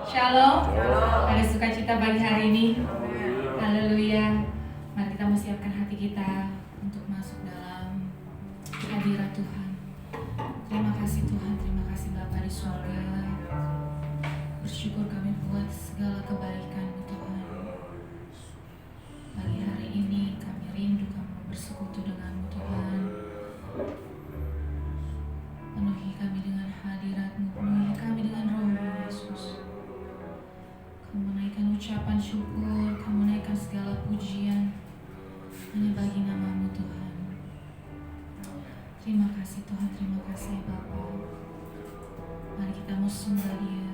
Shalom. Ada sukacita pagi hari ini. Haleluya. Mari kita siapkan hati kita untuk masuk dalam hadirat Tuhan. Terima kasih Tuhan, terima kasih Bapa di surga. Bersyukur kami buat segala kebaikan-Mu Tuhan. Pagi hari ini kami rindu kami bersekutu dengan-Mu Tuhan. Penuhi kami dengan hadirat-Mu, penuhi kami dengan Roh-Mu Yesus. Kamu naikkan ucapan syukur, kamu naikkan segala pujian hanya bagi nama-Mu Tuhan. Terima kasih Tuhan, terima kasih Bapa. Mari kita mau sembah Dia.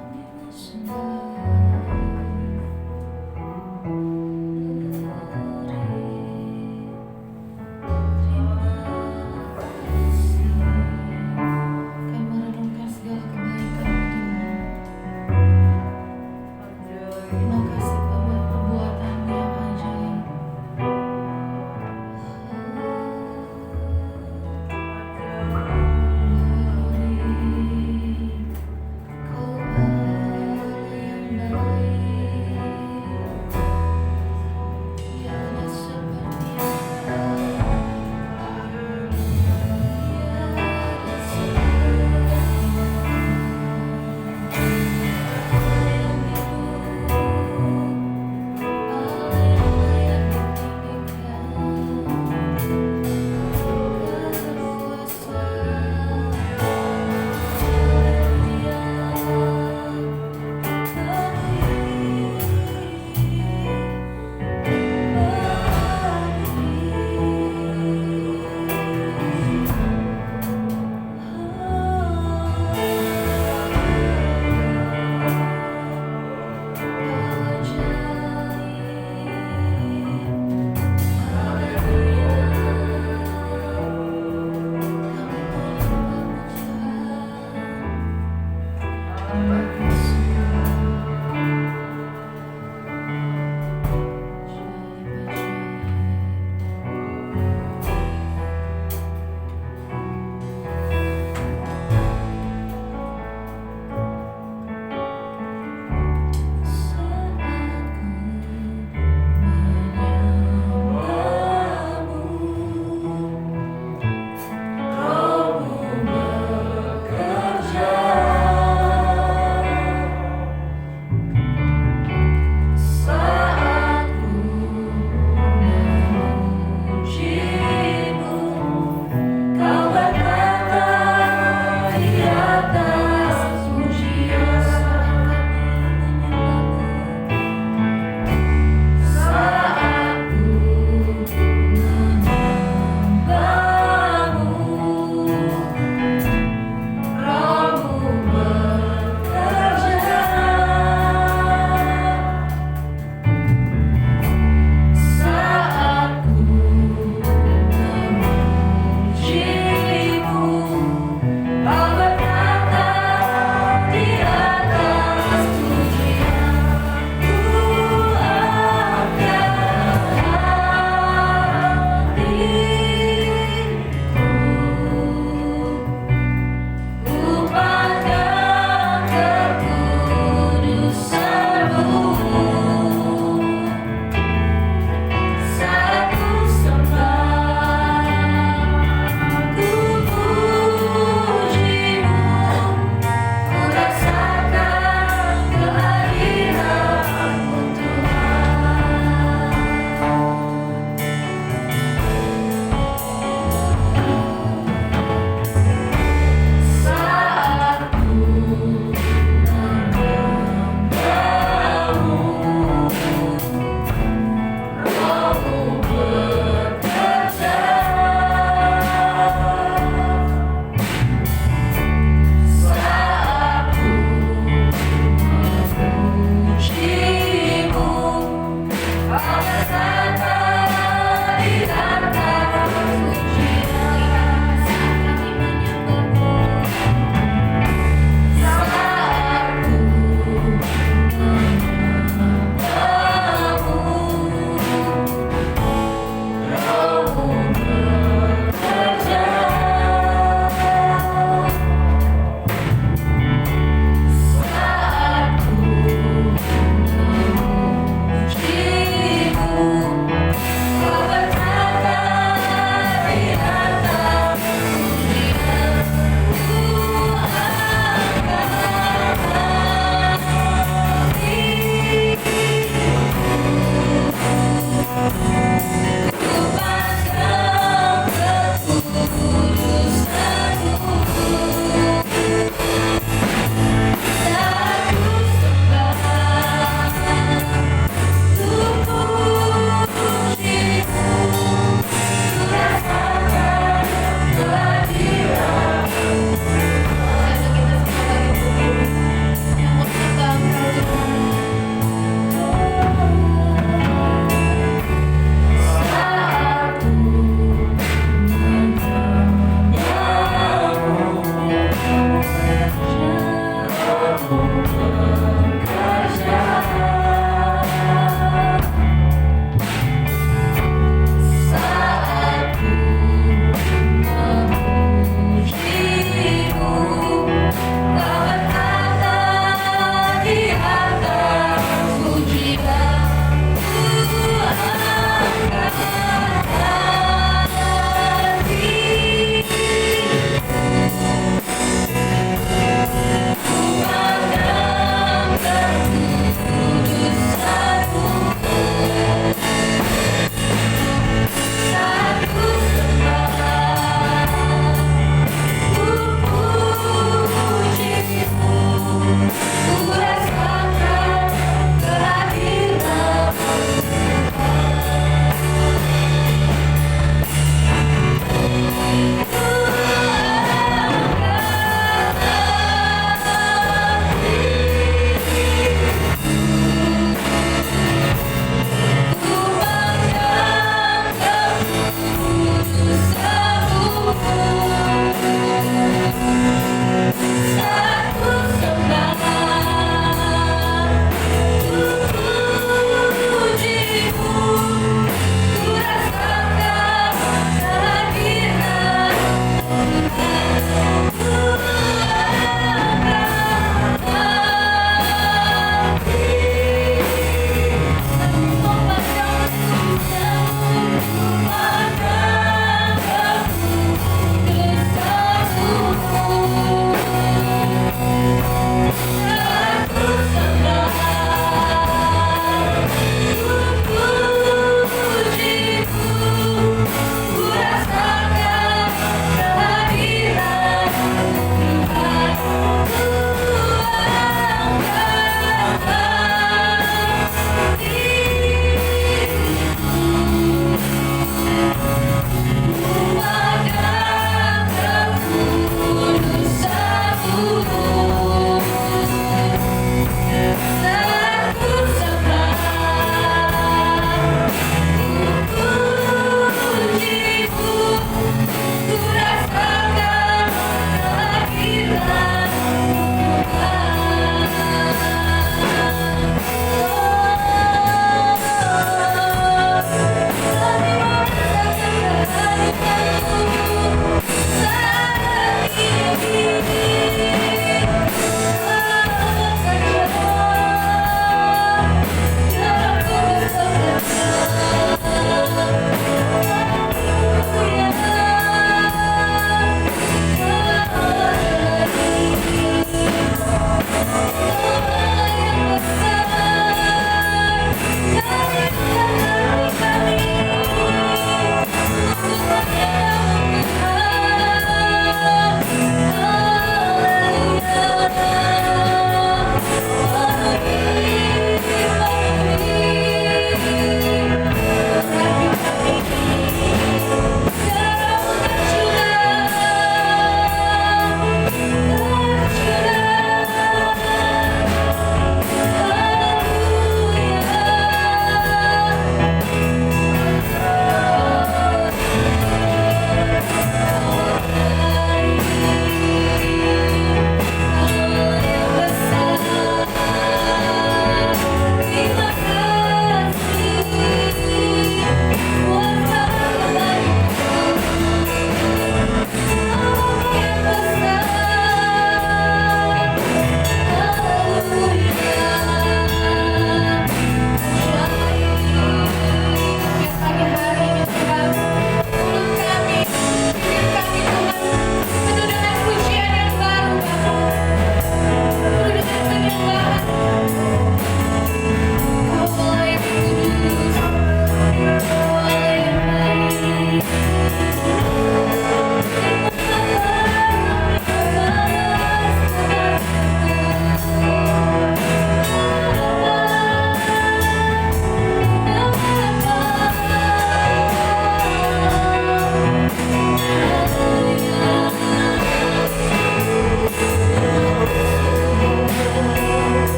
Kami mau sembah. Terima kasih buat perbuatan yang ajaib.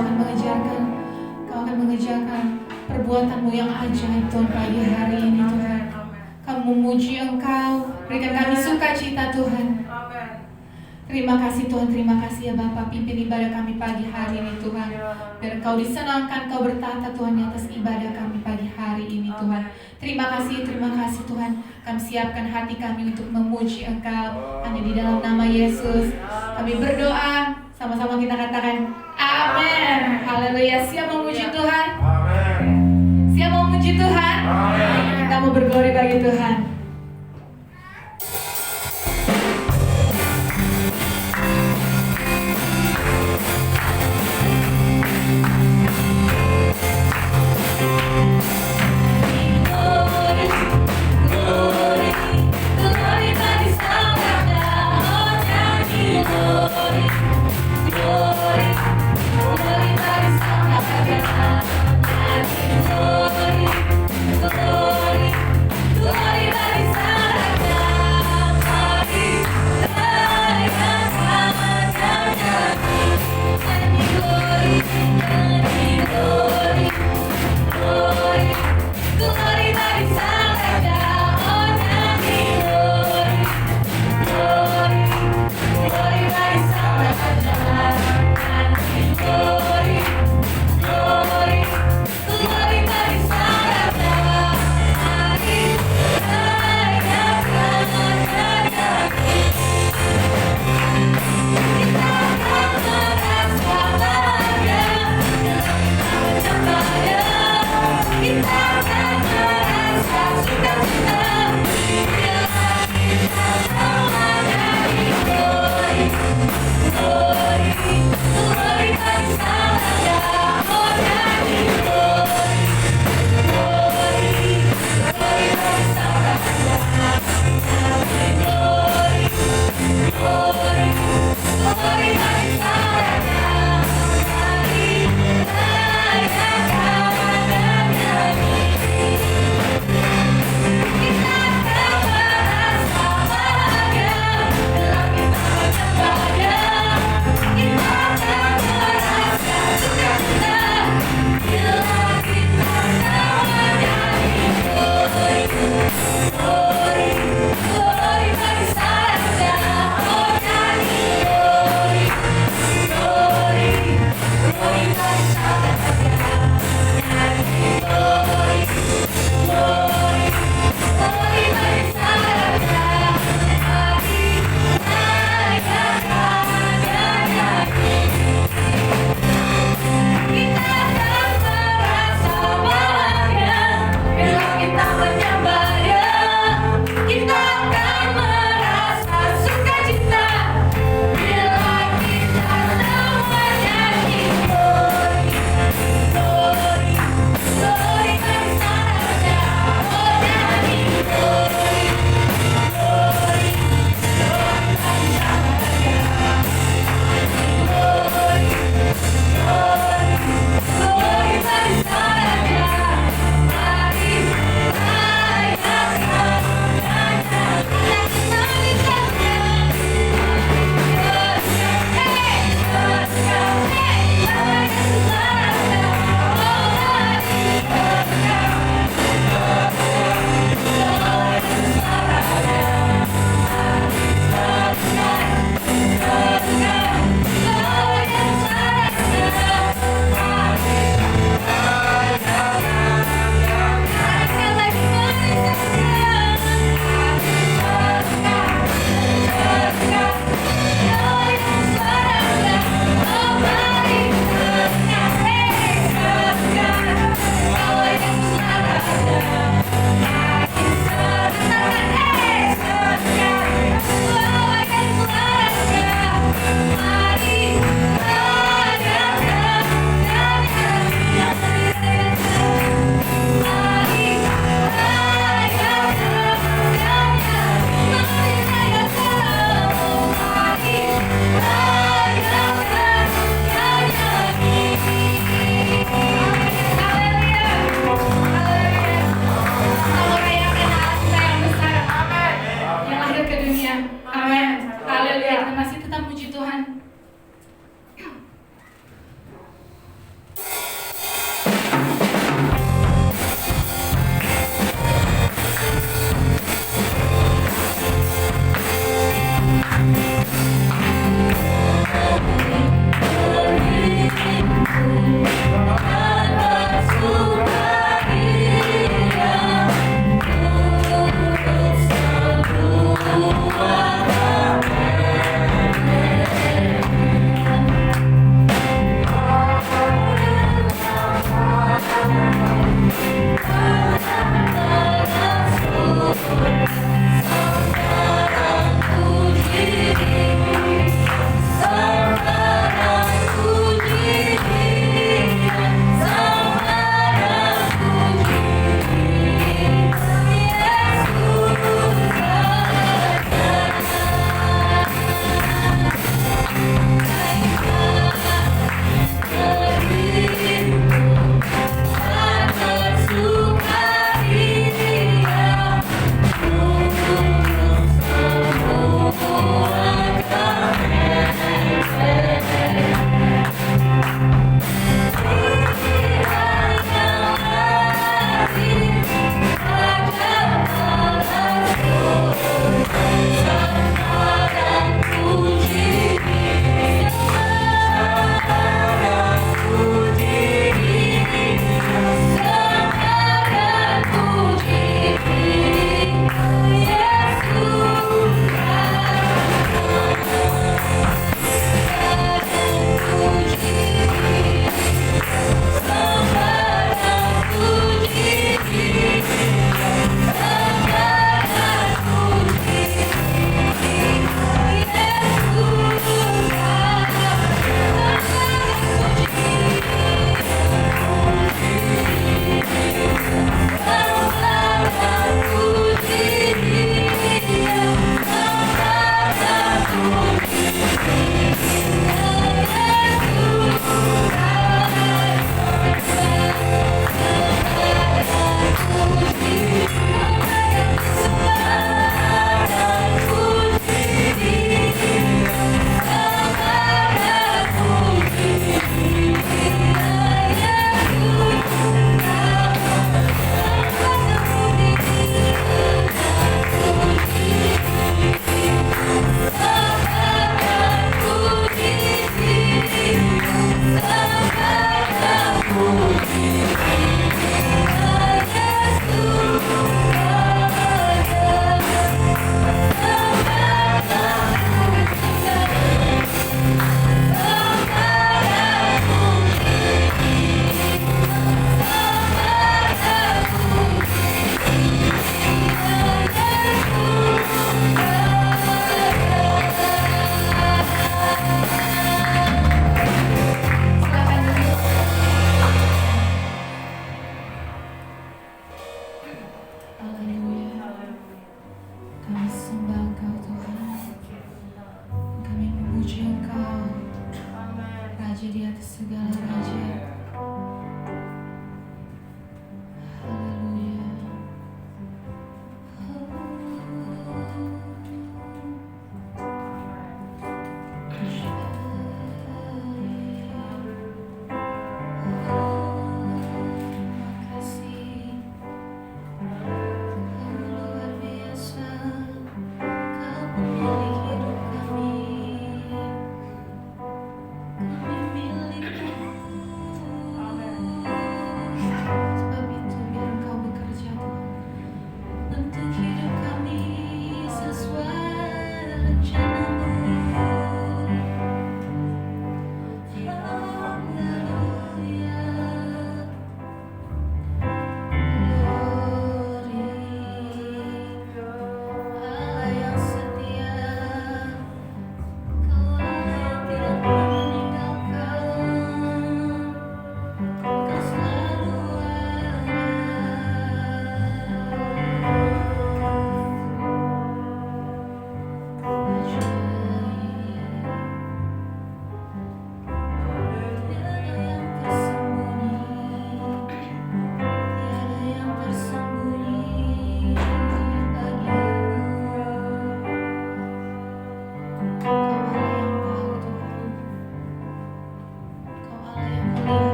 akan mengejarkan perbuatan-Mu yang ajaib Tuhan pagi hari ini Tuhan. Kami memuji Engkau, berikan kami sukacita Tuhan. Terima kasih Tuhan, terima kasih ya Bapa, pimpin ibadah kami pagi hari ini Tuhan. Biar Engkau disenangkan, Engkau bertata Tuhan di atas ibadah kami pagi hari ini Tuhan. Terima kasih Tuhan. Kami siapkan hati kami untuk memuji Engkau hanya di dalam nama Yesus. Kami berdoa, sama-sama kita katakan amin. Haleluya. Siap memuji Tuhan? Amin. Siap memuji Tuhan? Amin. Kita mau berglory bagi Tuhan.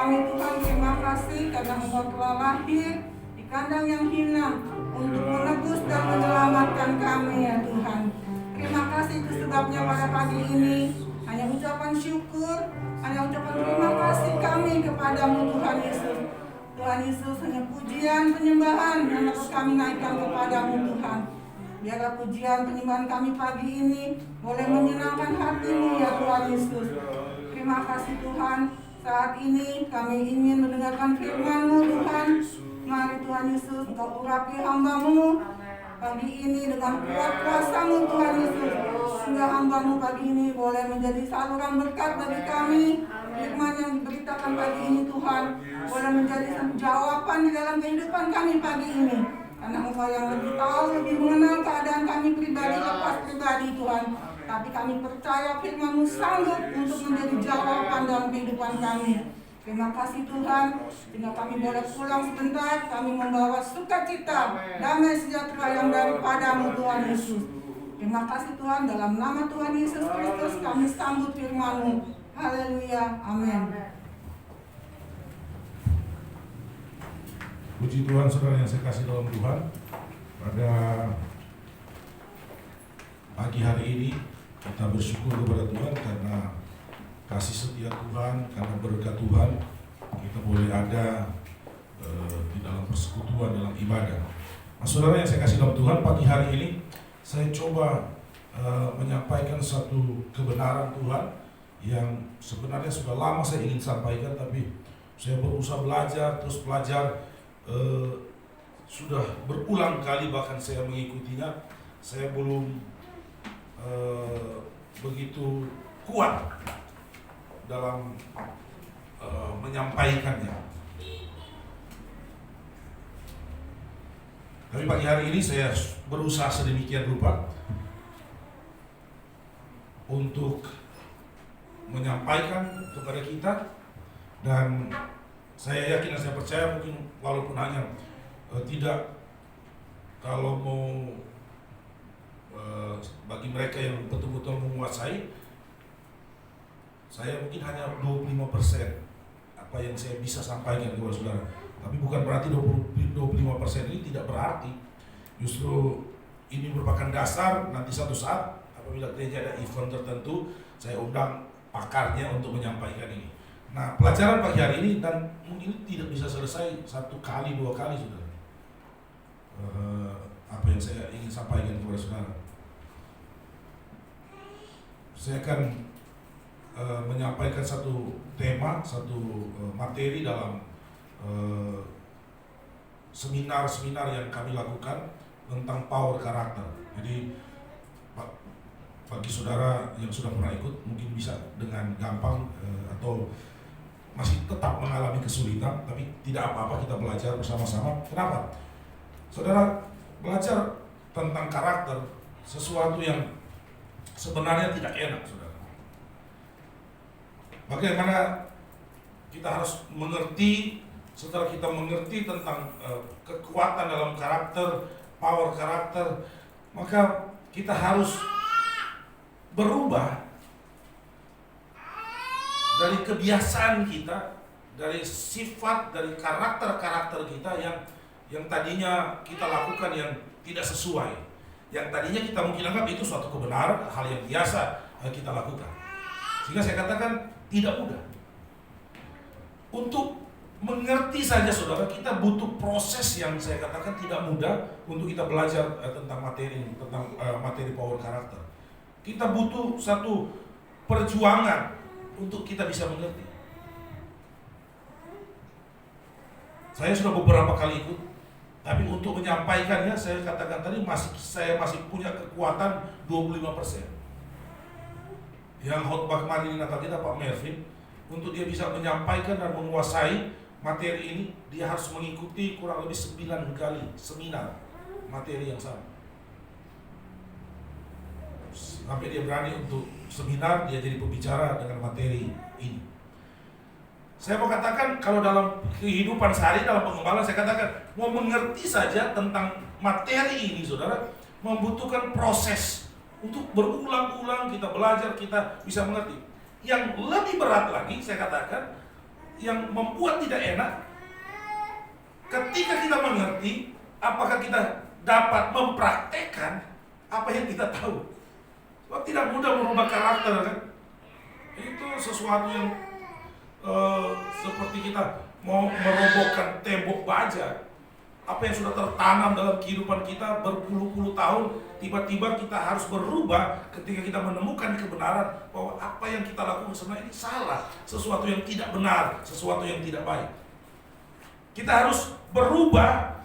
kami Tuhan, terima kasih karena Engkau telah lahir di kandang yang hina untuk menebus dan menyelamatkan kami ya Tuhan. Terima kasih, itu sebabnya pada pagi ini hanya ucapan syukur, hanya ucapan terima kasih kami kepadamu Tuhan Yesus. Tuhan Yesus, hanya pujian penyembahan yang dapat kami naikkan kepadamu Tuhan. Biarlah pujian penyembahan kami pagi ini boleh menyenangkan hatimu ya Tuhan Yesus. Terima kasih Tuhan, saat ini kami ingin mendengarkan firman-Mu Tuhan. Mari Tuhan Yesus, Engkau urapi hamba-Mu pagi ini dengan kuat kuasa-Mu Tuhan Yesus, sehingga hamba-Mu pagi ini boleh menjadi saluran berkat bagi kami. Firman yang diberitakan pagi ini Tuhan boleh menjadi jawaban di dalam kehidupan kami pagi ini, karena Engkau yang lebih tahu, lebih mengenal keadaan kami pribadi lepas pribadi Tuhan. Tapi kami percaya firman-Mu sanggup untuk menjadi jawaban dalam kehidupan kami. Terima kasih Tuhan, sehingga kami boleh pulang sebentar, kami membawa sukacita, damai sejahtera yang daripada-Mu Tuhan Yesus. Terima kasih Tuhan, dalam nama Tuhan Yesus Kristus kami sambut firman-Mu. Haleluya, amin. Puji Tuhan, saudara yang saya kasih dalam Tuhan. Pada pagi hari ini kita bersyukur kepada Tuhan karena kasih setia Tuhan, karena berkat Tuhan kita boleh ada di dalam persekutuan, dalam ibadah. Nah, saudara yang saya kasih dalam Tuhan, pagi hari ini saya coba menyampaikan satu kebenaran Tuhan yang sebenarnya sudah lama saya ingin sampaikan, tapi saya berusaha belajar, terus belajar. Sudah berulang kali bahkan saya mengikutinya, saya belum begitu kuat dalam menyampaikannya. Tapi pagi hari ini saya berusaha sedemikian rupa untuk menyampaikan kepada kita, dan saya yakin dan saya percaya mungkin walaupun hanya tidak, kalau mau bagi mereka yang betul-betul menguasai, saya mungkin hanya 25% apa yang saya bisa sampaikan kepada saudara. Tapi bukan berarti 25% ini tidak berarti. Justru ini merupakan dasar, nanti satu saat apabila gereja ada event tertentu, saya undang pakarnya untuk menyampaikan ini. Nah, pelajaran pagi hari ini, dan mungkin tidak bisa selesai satu kali, dua kali, saudara. Apa yang saya ingin sampaikan kepada saudara. Saya akan menyampaikan satu tema, satu materi dalam seminar-seminar yang kami lakukan tentang power karakter. Jadi bagi saudara yang sudah pernah ikut mungkin bisa dengan gampang atau masih tetap mengalami kesulitan, tapi tidak apa-apa, kita belajar bersama-sama. Kenapa? Saudara, belajar tentang karakter sesuatu yang sebenarnya tidak enak, saudara. Bagaimana kita harus mengerti, setelah kita mengerti tentang kekuatan dalam karakter, power karakter, maka kita harus berubah dari kebiasaan kita, dari sifat, dari karakter-karakter kita yang tadinya kita lakukan yang tidak sesuai, yang tadinya kita mungkin anggap itu suatu kebenaran, hal yang biasa kita lakukan. Sehingga saya katakan tidak mudah. Untuk mengerti saja saudara, kita butuh proses yang saya katakan tidak mudah untuk kita belajar tentang materi power karakter. Kita butuh satu perjuangan untuk kita bisa mengerti. Saya sudah beberapa kali ikut, tapi untuk menyampaikannya saya katakan tadi saya masih punya kekuatan 25%. Yang khotbah kemarin di Natal kita Pak Melvin, untuk dia bisa menyampaikan dan menguasai materi ini, dia harus mengikuti kurang lebih 9 kali seminar materi yang sama. Sampai dia berani untuk seminar, dia jadi pembicara dengan materi ini. Saya mau katakan, kalau dalam kehidupan sehari, dalam pengembalaan, saya katakan, mau mengerti saja tentang materi ini, saudara, membutuhkan proses. Untuk berulang-ulang kita belajar, kita bisa mengerti. Yang lebih berat lagi, saya katakan, yang membuat tidak enak ketika kita mengerti, apakah kita dapat mempraktekkan apa yang kita tahu. Sebab tidak mudah merubah karakter kan. Itu sesuatu yang seperti kita mau merobohkan tembok baja. Apa yang sudah tertanam dalam kehidupan kita berpuluh-puluh tahun, tiba-tiba kita harus berubah ketika kita menemukan kebenaran bahwa apa yang kita lakukan sebenarnya ini salah, sesuatu yang tidak benar, sesuatu yang tidak baik. Kita harus berubah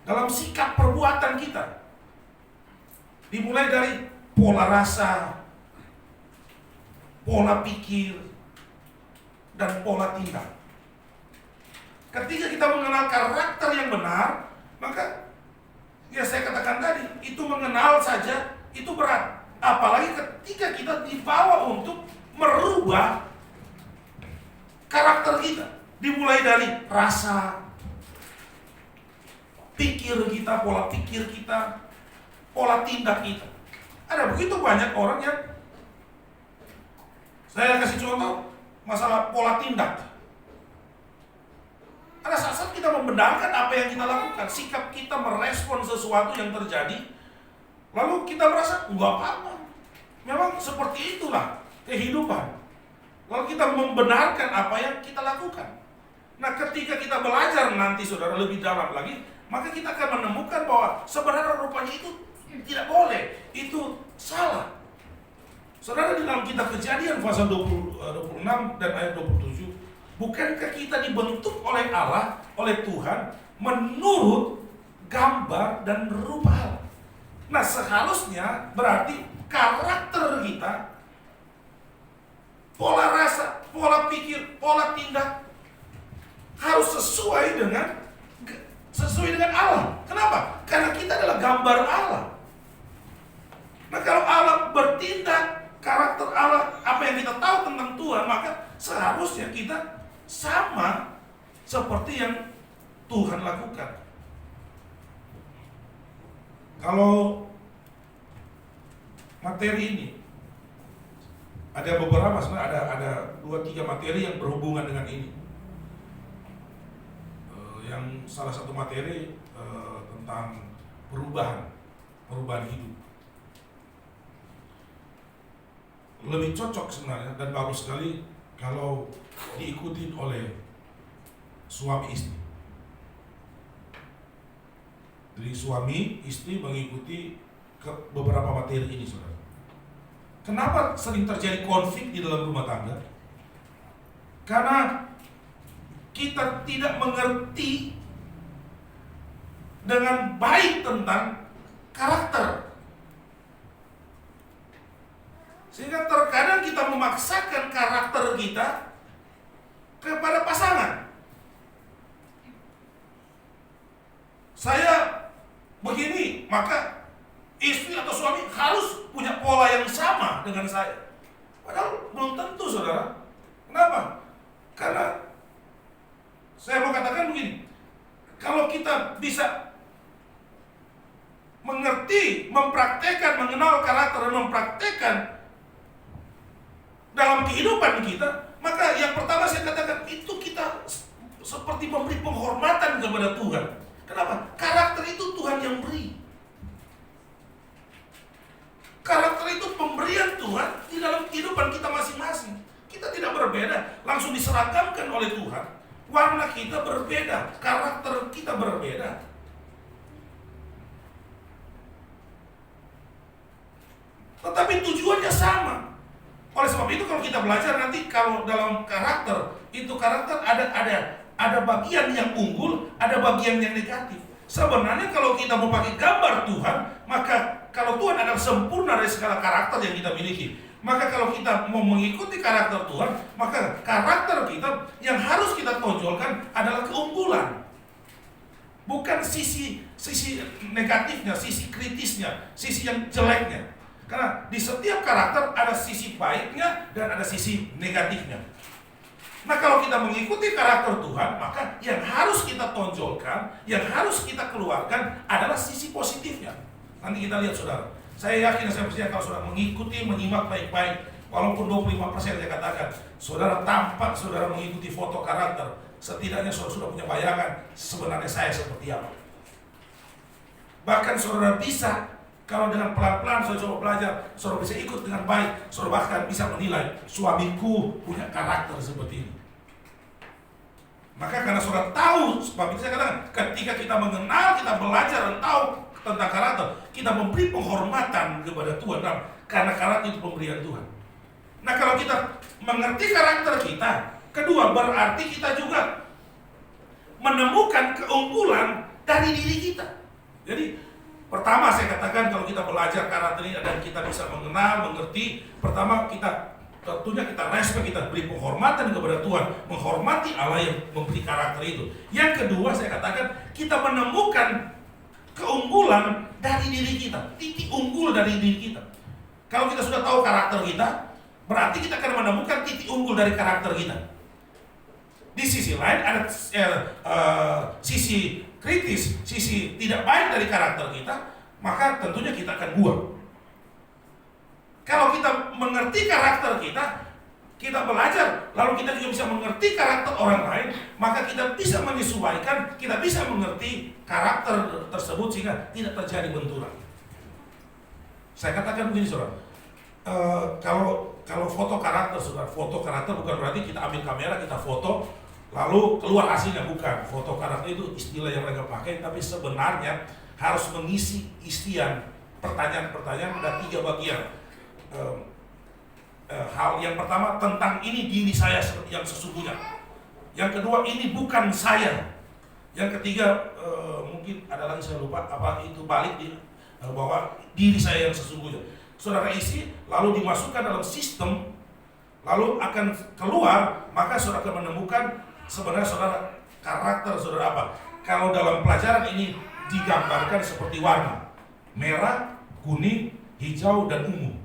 dalam sikap perbuatan kita. Dimulai dari pola rasa, pola pikir, dan pola tindak. Ketika kita mengenal karakter yang benar, maka ya saya katakan tadi, itu mengenal saja itu berat. Apalagi ketika kita dibawa untuk merubah karakter kita. Dimulai dari rasa, pikir kita, pola pikir kita, pola tindak kita. Ada begitu banyak orang yang, saya kasih contoh masalah pola tindak. Ada saat-saat kita membenarkan apa yang kita lakukan, sikap kita merespon sesuatu yang terjadi, lalu kita merasa enggak apa-apa. Memang seperti itulah kehidupan. Lalu kita membenarkan apa yang kita lakukan. Nah, ketika kita belajar nanti saudara lebih dalam lagi, maka kita akan menemukan bahwa sebenarnya rupanya itu tidak boleh, itu salah. Saudara, di dalam kitab Kejadian pasal 26 dan ayat 27, bukankah kita dibentuk oleh Allah, oleh Tuhan, menurut gambar dan rupa Allah? Nah, seharusnya berarti karakter kita, pola rasa, pola pikir, pola tindak harus sesuai dengan Allah. Kenapa? Karena kita adalah gambar Allah. Nah, kalau Allah bertindak, karakter Allah, apa yang kita tahu tentang Tuhan, maka seharusnya kita sama seperti yang Tuhan lakukan. Kalau materi ini ada beberapa, sebenarnya ada 2-3 materi yang berhubungan dengan ini. Yang salah satu materi tentang perubahan hidup. Lebih cocok sebenarnya dan bagus sekali kalau diikuti oleh suami istri. Jadi suami istri mengikuti beberapa materi ini, saudara. Kenapa sering terjadi konflik di dalam rumah tangga? Karena kita tidak mengerti dengan baik tentang karakter. Sehingga terkadang kita memaksakan karakter kita kepada pasangan. Saya begini, maka istri atau suami harus punya pola yang sama dengan saya. Padahal belum tentu, saudara. Kenapa? Karena saya mau katakan begini, kalau kita bisa mengerti, mempraktekkan, mengenal karakter dan mempraktekkan dalam kehidupan kita, maka yang pertama saya katakan itu kita seperti memberi penghormatan kepada Tuhan. Kenapa? Karakter itu Tuhan yang beri. Karakter itu pemberian Tuhan di dalam kehidupan kita masing-masing. Kita tidak berbeda, langsung diseragamkan oleh Tuhan. Warna kita berbeda, karakter kita berbeda. Tetapi tujuannya sama. Oleh sebab itu kalau kita belajar nanti, kalau dalam karakter, itu karakter ada bagian yang unggul, ada bagian yang negatif. Sebenarnya kalau kita mau pakai gambar Tuhan, maka kalau Tuhan adalah sempurna dari segala karakter yang kita miliki, maka kalau kita mau mengikuti karakter Tuhan, maka karakter kita yang harus kita tonjolkan adalah keunggulan. Bukan sisi negatifnya, sisi kritisnya, sisi yang jeleknya. Karena di setiap karakter ada sisi baiknya dan ada sisi negatifnya. Nah, kalau kita mengikuti karakter Tuhan, maka yang harus kita tonjolkan, yang harus kita keluarkan adalah sisi positifnya. Nanti kita lihat, saudara. Saya yakin, saya percaya kalau saudara mengikuti, menyimak baik-baik walaupun 25% saya katakan, saudara tampak saudara mengikuti foto karakter, setidaknya saudara sudah punya bayangan sebenarnya saya seperti apa. Bahkan saudara bisa, kalau dengan pelan-pelan saudara coba belajar, saudara bisa ikut dengan baik, saudara bahkan bisa menilai, suamiku punya karakter seperti ini. Maka karena saudara tahu, sebab itu saya katakan, ketika kita mengenal, kita belajar dan tahu tentang karakter, kita memberi penghormatan kepada Tuhan, karena karakter itu pemberian Tuhan. Nah, kalau kita mengerti karakter kita, kedua berarti kita juga menemukan keunggulan dari diri kita. Jadi pertama saya katakan, kalau kita belajar karakter ini dan kita bisa mengenal, mengerti, pertama kita tentunya kita respect, kita beri penghormatan kepada Tuhan, menghormati Allah yang memberi karakter itu. Yang kedua saya katakan, kita menemukan keunggulan dari diri kita, titik unggul dari diri kita. Kalau kita sudah tahu karakter kita, berarti kita akan menemukan titik unggul dari karakter kita. Di sisi lain ada sisi kritis, sisi tidak baik dari karakter kita, maka tentunya kita akan buang. Kalau kita mengerti karakter kita, kita belajar, lalu kita juga bisa mengerti karakter orang lain, maka kita bisa menyesuaikan, kita bisa mengerti karakter tersebut sehingga tidak terjadi benturan. Saya katakan begini, saudara, kalau foto karakter, saudara, foto karakter bukan berarti kita ambil kamera, kita foto, lalu keluar hasilnya, bukan. Foto karakter itu istilah yang mereka pakai, tapi sebenarnya harus mengisi isian pertanyaan-pertanyaan ada 3 bagian. Hal yang pertama, tentang ini diri saya seperti yang sesungguhnya. Yang kedua, ini bukan saya. Yang ketiga, mungkin ada lagi saya lupa apa itu, balik di bahwa diri saya yang sesungguhnya. Saudara isi, lalu dimasukkan dalam sistem, lalu akan keluar, maka saudara akan menemukan sebenarnya saudara karakter saudara apa. Kalau dalam pelajaran ini digambarkan seperti warna merah, kuning, hijau, dan ungu.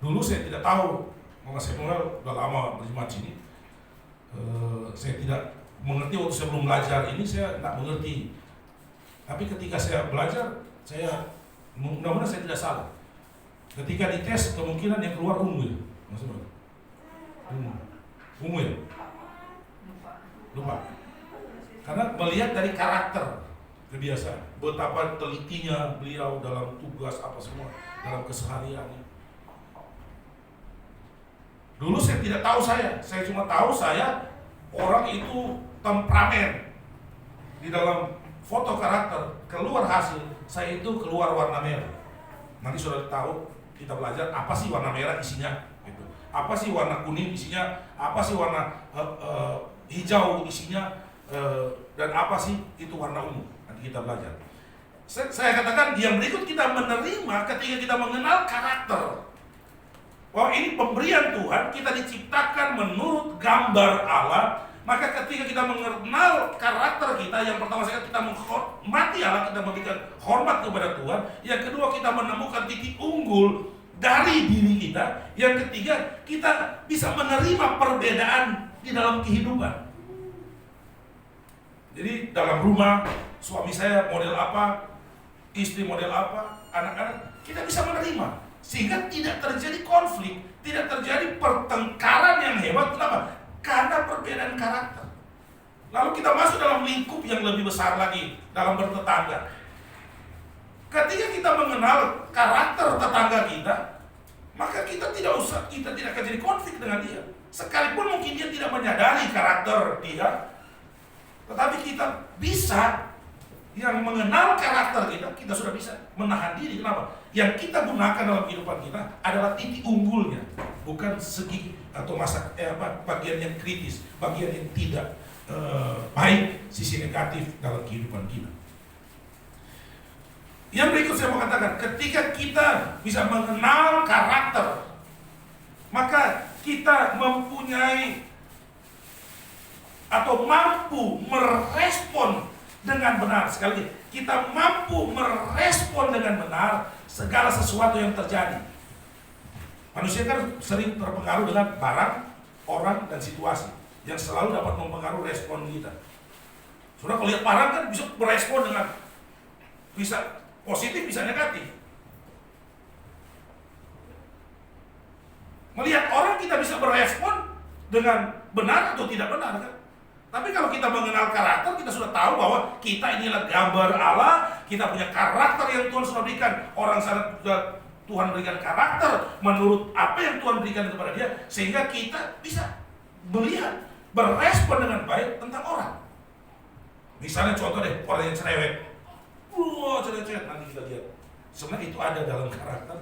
Dulu saya tidak tahu, Mama Samuel udah lama berjemaat sini, saya tidak mengerti waktu saya belum belajar ini, saya tidak mengerti. Tapi ketika saya belajar, saya mudah-mudahan saya tidak salah. Ketika dites, kemungkinan yang keluar ungu ya, maksudnya ungu ya, lupa. Karena melihat dari karakter, kebiasaan, betapa telitinya beliau dalam tugas apa semua, dalam kesehariannya. Dulu saya tidak tahu saya cuma tahu saya orang itu temperamen. Di dalam foto karakter keluar hasil, saya itu keluar warna merah. Nanti sudah tahu, kita belajar apa sih warna merah isinya, gitu. Apa sih warna kuning isinya, apa sih warna hijau isinya, dan apa sih itu warna ungu. Nanti kita belajar. Saya katakan yang berikut kita menerima ketika kita mengenal karakter. Bahwa ini pemberian Tuhan, kita diciptakan menurut gambar Allah. Maka ketika kita mengenal karakter kita, yang pertama sekali kita menghormati Allah, kita memberikan hormat kepada Tuhan. Yang kedua, kita menemukan titik unggul dari diri kita. Yang ketiga, kita bisa menerima perbedaan di dalam kehidupan. Jadi dalam rumah, suami saya model apa, istri model apa, anak-anak, kita bisa menerima. Sehingga tidak terjadi konflik, tidak terjadi pertengkaran yang hebat. Kenapa? Karena perbedaan karakter. Lalu kita masuk dalam lingkup yang lebih besar lagi, dalam bertetangga. Ketika kita mengenal karakter tetangga kita, maka kita tidak akan jadi konflik dengan dia. Sekalipun mungkin dia tidak menyadari karakter dia, tetapi kita bisa, yang mengenal karakter kita sudah bisa menahan diri. Kenapa? Yang kita gunakan dalam kehidupan kita adalah titik unggulnya, bukan segi atau bagian yang kritis, bagian yang tidak baik, sisi negatif dalam kehidupan kita. Yang berikut saya mau katakan, ketika kita bisa mengenal karakter, maka kita mempunyai atau mampu merespon dengan benar. Sekali lagi, kita mampu merespon dengan benar segala sesuatu yang terjadi. Manusia kan sering terpengaruh dengan barang, orang, dan situasi yang selalu dapat mempengaruhi respon kita. Sudah kalau lihat barang kan bisa merespon dengan bisa positif, bisa negatif. Melihat orang kita bisa berespon dengan benar atau tidak benar kan. Tapi kalau kita mengenal karakter, kita sudah tahu bahwa kita inilah gambar Allah, kita punya karakter yang Tuhan sudah berikan. Orang sana sudah Tuhan berikan karakter menurut apa yang Tuhan berikan kepada dia, sehingga kita bisa melihat, berespon dengan baik tentang orang. Misalnya contoh deh, orang yang cerewet. Cerewet, nanti kita lihat. Sebenarnya itu ada dalam karakter.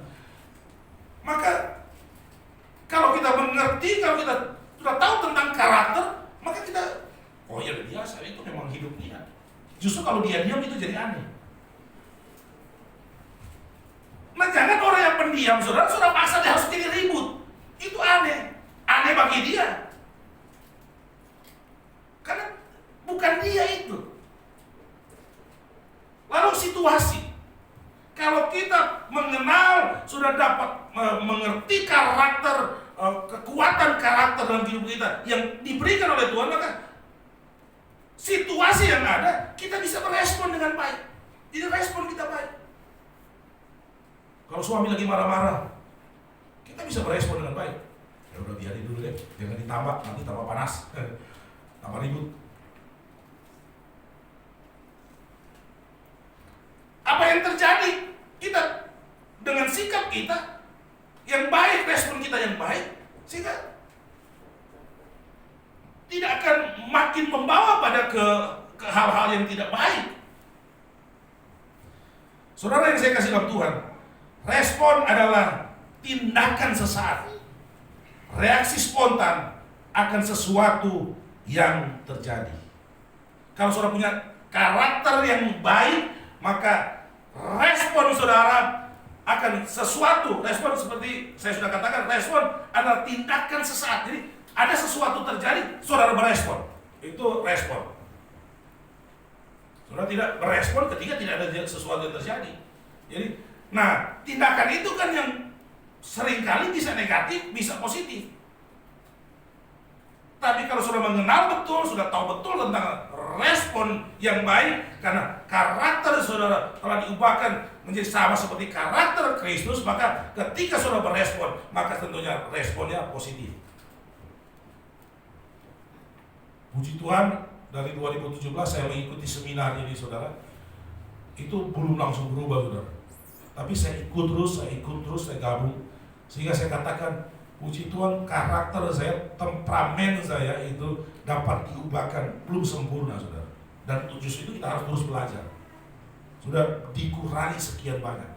Maka kalau kita mengerti, kalau kita sudah tahu tentang karakter, maka kita, oh ya udah biasa, itu memang hidup dia. Justru kalau dia diam itu jadi aneh. Nah jangan orang yang pendiam, saudara, sudah paksa dia harus jadi ribut. Itu aneh. Aneh bagi dia. Karena bukan dia itu. Lalu situasi. Kalau kita mengenal, sudah dapat mengerti karakter, kekuatan karakter dalam hidup kita yang diberikan oleh Tuhan, maka situasi yang ada, kita bisa merespon dengan baik. Jadi respon kita baik. Kalau suami lagi marah-marah, kita bisa merespon dengan baik. Ya udah biarin dulu deh, jangan ditambah, nanti tambah panas, tambah ribut. Apa yang terjadi? Kita dengan sikap kita yang baik, respon kita yang baik, sehingga tidak akan makin membawa pada ke hal-hal yang tidak baik. Saudara yang saya kasih dalam Tuhan, respon adalah tindakan sesaat, reaksi spontan akan sesuatu yang terjadi. Kalau saudara punya karakter yang baik, maka respon saudara akan sesuatu. Respon seperti saya sudah katakan, respon adalah tindakan sesaat. Jadi ada sesuatu terjadi, saudara berespon. Itu respon. Saudara tidak berespon ketika tidak ada sesuatu yang terjadi. Jadi, nah tindakan itu kan yang seringkali bisa negatif, bisa positif. Tapi kalau sudah mengenal betul, sudah tahu betul tentang respon yang baik, karena karakter saudara telah diubahkan menjadi sama seperti karakter Kristus, maka ketika saudara berespon, maka tentunya responnya positif. Puji Tuhan, dari 2017 saya mengikuti seminar ini saudara, itu belum langsung berubah saudara. Tapi saya ikut terus, saya gabung, sehingga saya katakan, puji Tuhan, karakter saya, temperamen saya itu dapat diubahkan, belum sempurna saudara. Dan justru itu kita harus terus belajar. Sudah dikurangi sekian banyak.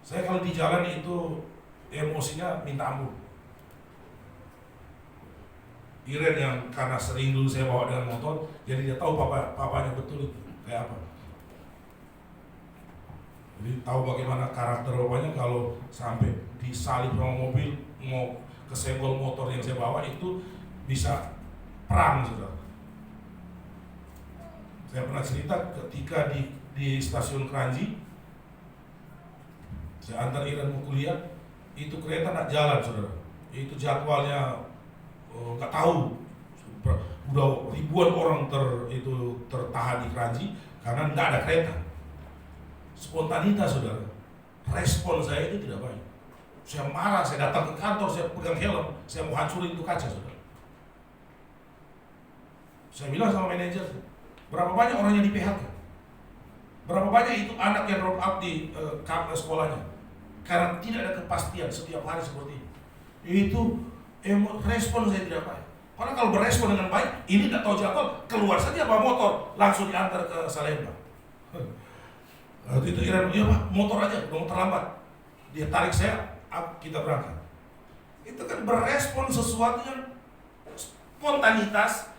Saya kalau di jalan itu emosinya minta ampun. Iren yang karena sering dulu saya bawa dengan motor, jadi dia tahu papanya betul itu kayak apa. Jadi tahu bagaimana karakter bapaknya kalau sampai disalip sama mobil, mau kesenggol motor yang saya bawa itu bisa perang saudara. Saya pernah cerita ketika di stasiun Kranji, saya antar Iren mau kuliah, itu kereta nggak jalan saudara. Itu jadwalnya nggak tahu, udah ribuan orang tertahan di Kranji karena nggak ada kereta. Spontanitas saudara, respon saya itu tidak baik. Saya marah, saya datang ke kantor, saya pegang helm, saya mau hancurin itu kaca saudara. Saya bilang sama manajer, berapa banyak orang yang di PHK? Berapa banyak itu anak yang drop out di sekolahnya? Karena tidak ada kepastian setiap hari seperti ini. Itu respon saya tidak baik. Karena kalau berespon dengan baik, ini tidak tahu jadwal, keluar saja bawa motor, langsung diantar ke Salemba. Itu Iren, dia motor aja, udah terlambat. Dia tarik saya, kita berangkat. Itu kan berespon sesuatu yang spontanitas,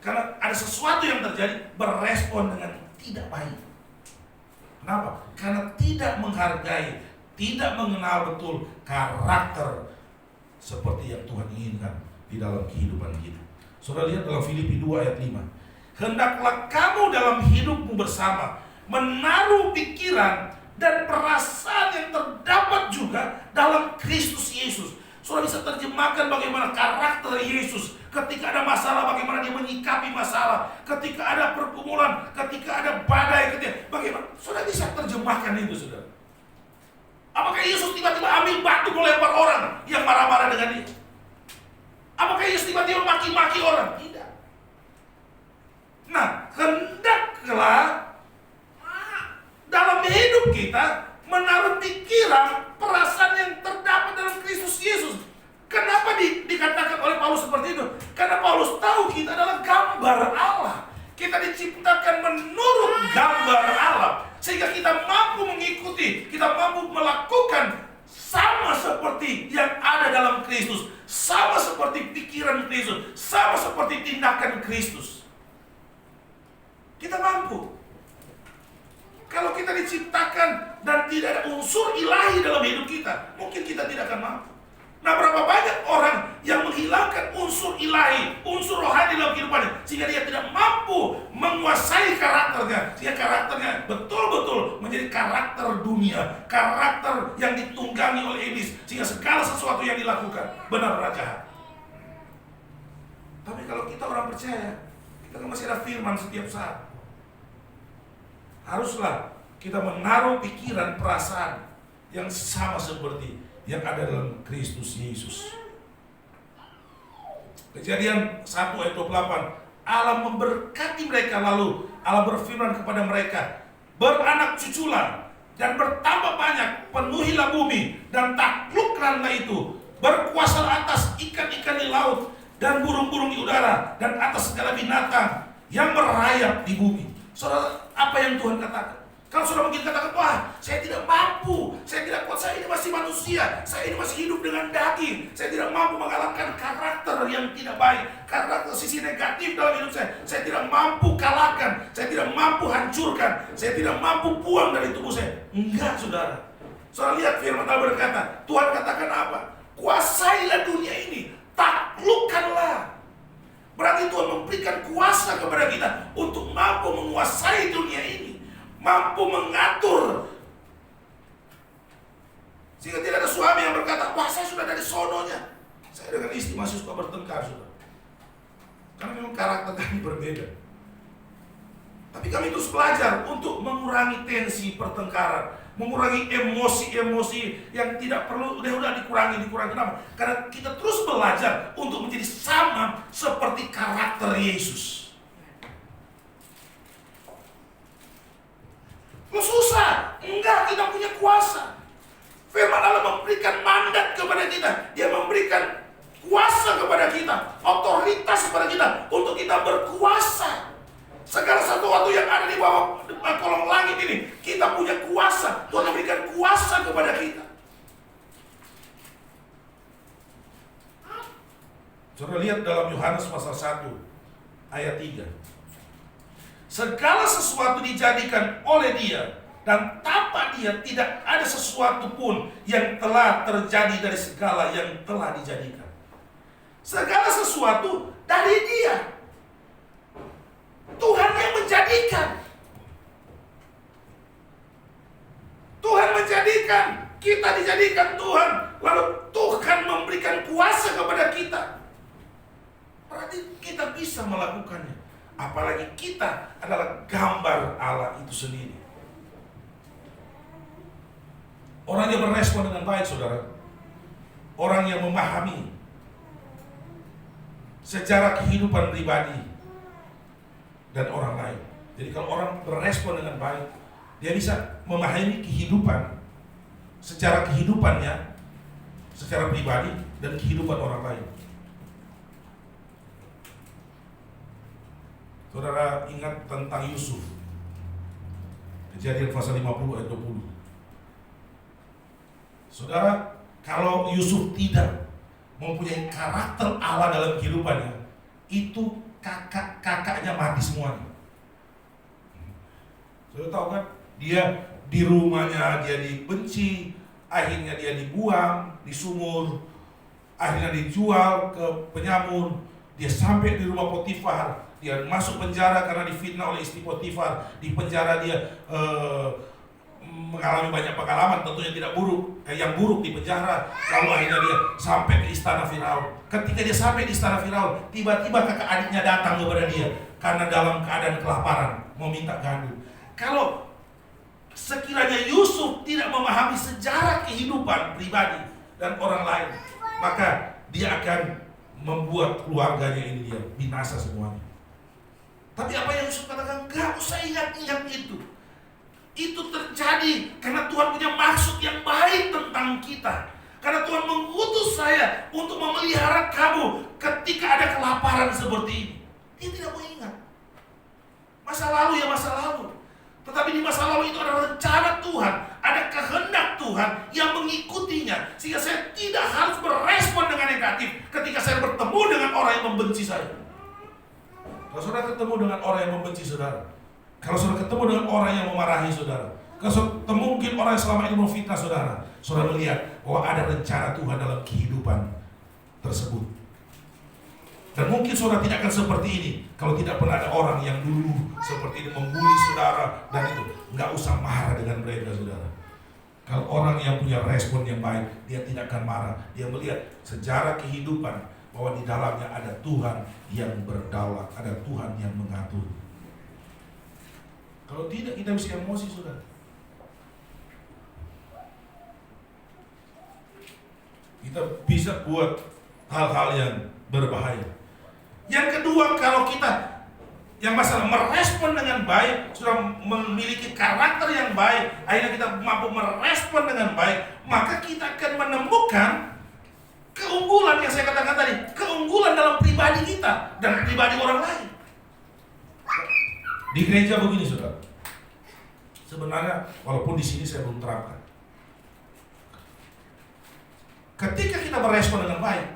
karena ada sesuatu yang terjadi, berespon dengan tidak baik. Kenapa? Karena tidak menghargai, tidak mengenal betul karakter seperti yang Tuhan inginkan di dalam kehidupan kita. Saudara lihat dalam Filipi 2 ayat 5. Hendaklah kamu dalam hidupmu bersama menaruh pikiran dan perasaan yang terdapat juga dalam Kristus Yesus. Saudara bisa terjemahkan bagaimana karakter Yesus ketika ada masalah, bagaimana dia menyikapi masalah, ketika ada pergumulan, ketika ada badai, bagaimana. Saudara bisa terjemahkan itu saudara. Apakah Yesus tiba-tiba ambil batu melempar orang yang marah-marah dengan dia? Apakah Yesus tiba-tiba maki-maki orang? Tidak. Nah, hendaklah dalam hidup kita menaruh pikiran, perasaan yang terdapat dalam Kristus Yesus. Kenapa dikatakan oleh Paulus seperti itu? Karena Paulus tahu kita adalah gambar Allah. Kita diciptakan menurut gambar Allah, sehingga kita mampu mengikuti, kita mampu melakukan sama seperti yang ada dalam Kristus, sama seperti pikiran Kristus, sama seperti tindakan Kristus. Kita mampu. Kalau kita diciptakan dan tidak ada unsur ilahi dalam hidup kita, mungkin kita tidak akan mampu. Nah, berapa banyak orang yang menghilangkan unsur ilahi, unsur rohani dalam kehidupannya, sehingga dia tidak mampu menguasai karakternya, sehingga karakternya betul-betul menjadi karakter dunia, karakter yang ditunggangi oleh iblis, sehingga segala sesuatu yang dilakukan benar-benar jahat. Tapi kalau kita orang percaya, kita kan masih ada firman setiap saat. Haruslah kita menaruh pikiran, perasaan yang sama seperti yang ada dalam Kristus Yesus. Kejadian 1 ayat 28, Allah memberkati mereka, lalu Allah berfirman kepada mereka, beranak cuculah dan bertambah banyak, penuhilah bumi dan taklukkanlah itu, berkuasa atas ikan-ikan di laut dan burung-burung di udara dan atas segala binatang yang merayap di bumi. Saudara, apa yang Tuhan katakan? Kalau saudara mungkin katakan, wah, saya tidak mampu, saya tidak kuat, saya ini masih manusia, saya ini masih hidup dengan daging, saya tidak mampu mengalahkan karakter yang tidak baik, karakter sisi negatif dalam hidup saya tidak mampu kalahkan, saya tidak mampu hancurkan, saya tidak mampu buang dari tubuh saya. Enggak, saudara. Saudara lihat firman Allah berkata, Tuhan katakan apa? Kuasailah dunia ini, taklukkanlah. Berarti Tuhan memberikan kuasa kepada kita untuk mampu menguasai dunia ini, mampu mengatur. Sehingga tidak ada suami yang berkata, wah, saya sudah dari sononya. Saya dengan istri masih suka bertengkar, saudara. Karena memang karakter kami berbeda. Tapi kami terus belajar untuk mengurangi tensi pertengkaran, mengurangi emosi-emosi yang tidak perlu, udah dikurangi. Kenapa? Karena kita terus belajar untuk menjadi sama seperti karakter Yesus. Susah? Enggak, kita punya kuasa. Firman Allah memberikan mandat kepada kita. Dia memberikan kuasa kepada kita, otoritas kepada kita untuk kita berkuasa. Segala sesuatu yang ada di bawah kolong langit ini, kita punya kuasa. Tuhan memberikan kuasa kepada kita. Saudara lihat dalam Yohanes pasal 1 ayat 3. Segala sesuatu dijadikan oleh Dia, dan tanpa Dia tidak ada sesuatu pun yang telah terjadi dari segala yang telah dijadikan. Segala sesuatu dari Dia. Tuhan yang menjadikan. Tuhan menjadikan, kita dijadikan Tuhan, lalu Tuhan memberikan kuasa kepada kita. Berarti kita bisa melakukannya. Apalagi kita adalah gambar Allah itu sendiri. Orang yang berespon dengan baik, saudara, orang yang memahami sejarah kehidupan pribadi dan orang lain. Jadi kalau orang berespon dengan baik, dia bisa memahami kehidupan, secara kehidupannya, secara pribadi dan kehidupan orang lain. Saudara ingat tentang Yusuf, Kejadian pasal 50 ayat 20. Saudara, kalau Yusuf tidak mempunyai karakter Allah dalam kehidupannya, itu kakak-kakaknya mati semuanya. Saudara tahu kan, dia di rumahnya dia dibenci, akhirnya dia dibuang di sumur, akhirnya dijual ke penyamur, dia sampai di rumah Potifar, dia masuk penjara karena difitnah oleh istri Potifar. Di penjara dia mengalami banyak pengalaman tentunya tidak buruk, yang buruk di penjara. Lalu akhirnya dia sampai ke istana Firaun. Ketika dia sampai di istana Firaun, tiba-tiba kakak adiknya datang kepada dia karena dalam keadaan kelaparan, mau minta gandum. Kalau sekiranya Yusuf tidak memahami sejarah kehidupan pribadi dan orang lain, maka dia akan membuat keluarganya ini dia binasa semuanya. Tapi apa yang Yusuf katakan, gak usah ingat-ingat itu. Itu terjadi karena Tuhan punya maksud yang baik tentang kita. Karena Tuhan mengutus saya untuk memelihara kamu ketika ada kelaparan seperti ini. Dia tidak mau ingat. Masa lalu ya masa lalu. Tetapi di masa lalu itu ada rencana Tuhan, ada kehendak Tuhan yang mengikutinya. Sehingga saya tidak harus berespon dengan negatif ketika saya bertemu dengan orang yang membenci saya. Kalau saudara ketemu dengan orang yang membenci saudara, kalau saudara ketemu dengan orang yang memarahi saudara, kalau saudara ketemu mungkin orang yang selama ini memfitnah saudara, saudara melihat bahwa ada rencana Tuhan dalam kehidupan tersebut. Dan mungkin saudara tidak akan seperti ini kalau tidak pernah ada orang yang dulu seperti ini membuli saudara, dan itu nggak usah marah dengan mereka saudara. Kalau orang yang punya respon yang baik, dia tidak akan marah. Dia melihat sejarah kehidupan bahwa di dalamnya ada Tuhan yang berdaulat, ada Tuhan yang mengatur. Kalau tidak, kita bisa emosi saudara. Kita bisa buat hal-hal yang berbahaya. Yang kedua, kalau kita yang masalah merespon dengan baik, sudah memiliki karakter yang baik, akhirnya kita mampu merespon dengan baik, maka kita akan menemukan keunggulan yang saya katakan tadi, keunggulan dalam pribadi kita dan pribadi orang lain. Di gereja begini saudara, sebenarnya walaupun di sini saya belum terapkan, ketika kita merespon dengan baik,